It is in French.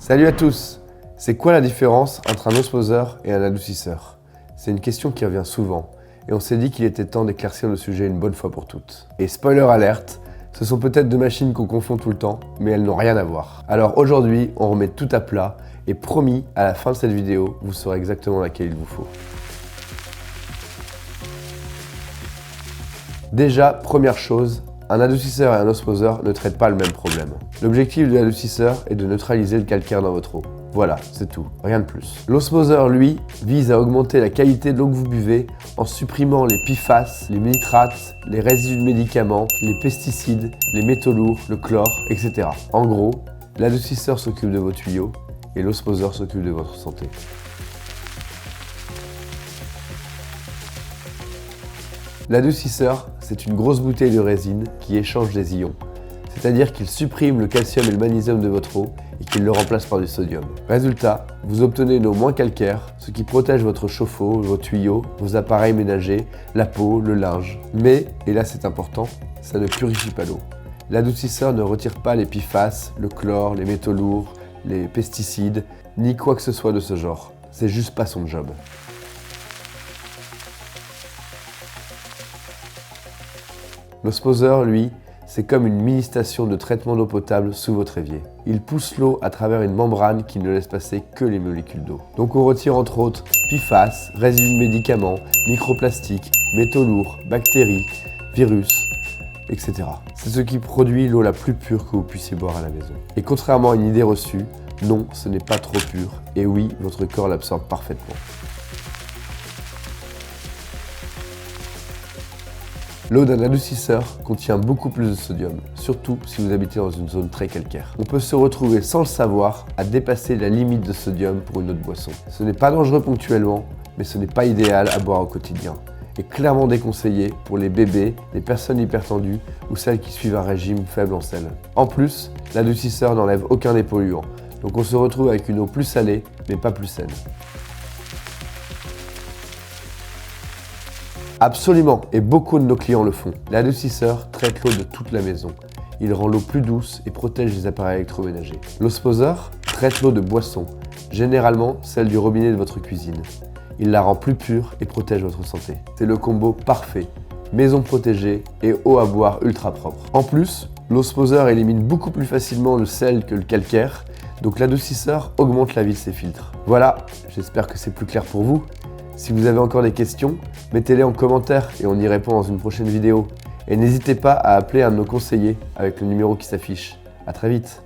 Salut à tous! C'est quoi la différence entre un osmoseur et un adoucisseur? C'est une question qui revient souvent et on s'est dit qu'il était temps d'éclaircir le sujet une bonne fois pour toutes. Et spoiler alerte, ce sont peut-être deux machines qu'on confond tout le temps, mais elles n'ont rien à voir. Alors aujourd'hui, on remet tout à plat et promis, à la fin de cette vidéo, vous saurez exactement laquelle il vous faut. Déjà, première chose, un adoucisseur et un osmoseur ne traitent pas le même problème. L'objectif de l'adoucisseur est de neutraliser le calcaire dans votre eau. Voilà, c'est tout, rien de plus. L'osmoseur, lui, vise à augmenter la qualité de l'eau que vous buvez en supprimant les PFAS, les nitrates, les résidus de médicaments, les pesticides, les métaux lourds, le chlore, etc. En gros, l'adoucisseur s'occupe de vos tuyaux et l'osmoseur s'occupe de votre santé. L'adoucisseur, c'est une grosse bouteille de résine qui échange des ions. C'est-à-dire qu'il supprime le calcium et le magnésium de votre eau et qu'il le remplace par du sodium. Résultat, vous obtenez une eau moins calcaire, ce qui protège votre chauffe-eau, vos tuyaux, vos appareils ménagers, la peau, le linge. Mais, et là c'est important, ça ne purifie pas l'eau. L'adoucisseur ne retire pas les PFAS, le chlore, les métaux lourds, les pesticides, ni quoi que ce soit de ce genre. C'est juste pas son job. L'osmoseur, lui, c'est comme une mini-station de traitement d'eau potable sous votre évier. Il pousse l'eau à travers une membrane qui ne laisse passer que les molécules d'eau. Donc on retire entre autres PFAS, résidus de médicaments, microplastiques, métaux lourds, bactéries, virus, etc. C'est ce qui produit l'eau la plus pure que vous puissiez boire à la maison. Et contrairement à une idée reçue, non, ce n'est pas trop pur. Et oui, votre corps l'absorbe parfaitement. L'eau d'un adoucisseur contient beaucoup plus de sodium, surtout si vous habitez dans une zone très calcaire. On peut se retrouver sans le savoir à dépasser la limite de sodium pour une eau de boisson. Ce n'est pas dangereux ponctuellement, mais ce n'est pas idéal à boire au quotidien. Et clairement déconseillé pour les bébés, les personnes hypertendues ou celles qui suivent un régime faible en sel. En plus, l'adoucisseur n'enlève aucun des polluants, donc on se retrouve avec une eau plus salée, mais pas plus saine. Absolument, et beaucoup de nos clients le font. L'adoucisseur traite l'eau de toute la maison. Il rend l'eau plus douce et protège les appareils électroménagers. L'osmoseur traite l'eau de boisson, généralement celle du robinet de votre cuisine. Il la rend plus pure et protège votre santé. C'est le combo parfait, maison protégée et eau à boire ultra propre. En plus, l'osmoseur élimine beaucoup plus facilement le sel que le calcaire, donc l'adoucisseur augmente la vie de ses filtres. Voilà, j'espère que c'est plus clair pour vous. Si vous avez encore des questions, mettez-les en commentaire et on y répond dans une prochaine vidéo. Et n'hésitez pas à appeler un de nos conseillers avec le numéro qui s'affiche. À très vite.